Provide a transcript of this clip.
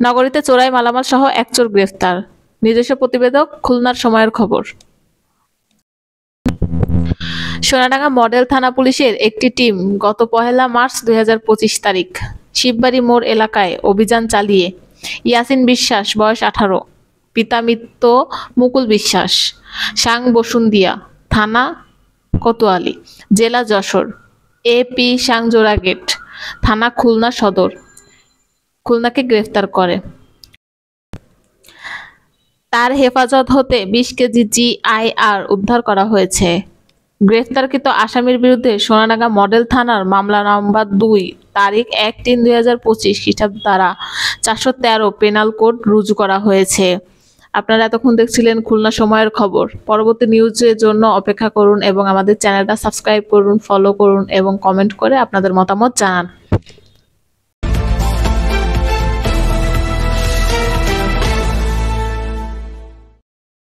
নগরীতে চোরাই মালামাল সহ এক চোর গ্রেফতার। নিজস্ব প্রতিবেদক, খুলনার সময়ের খবর। সোনাডাঙ্গা মডেল থানা পুলিশের একটি টিম গত 1 মার্চ 2025 তারিখ শিববাড়ি মোড় এলাকায় অভিযান চালিয়ে ইয়াসিন বিশ্বাস, বয়স 18, পিতা মৃত মুকুল বিশ্বাস, সাং বসুন্দিয়া, থানা কোতোয়ালি, জেলা যশোর, এপি সাংজোড়া গেট, থানা খুলনা সদর, খুলনাকে গ্রেফতার করে। তার হেফাজত হতে 20 কেজি GIR উদ্ধার করা হয়েছে। গ্রেফতারকৃত আসামির বিরুদ্ধে সোনাডাঙ্গা মডেল থানার মামলা নম্বর 2 তারিখ 1-3-2025 খ্রিস্টাব্দ দ্বারা 413 পেনাল কোড রুজু করা হয়েছে। আপনারা এতক্ষণ দেখছিলেন খুলনা সময়ের খবর। পরবর্তী নিউজের জন্য অপেক্ষা করুন এবং আমাদের চ্যানেলটা সাবস্ক্রাইব করুন, ফলো করুন এবং কমেন্ট করে আপনাদের মতামত জানান।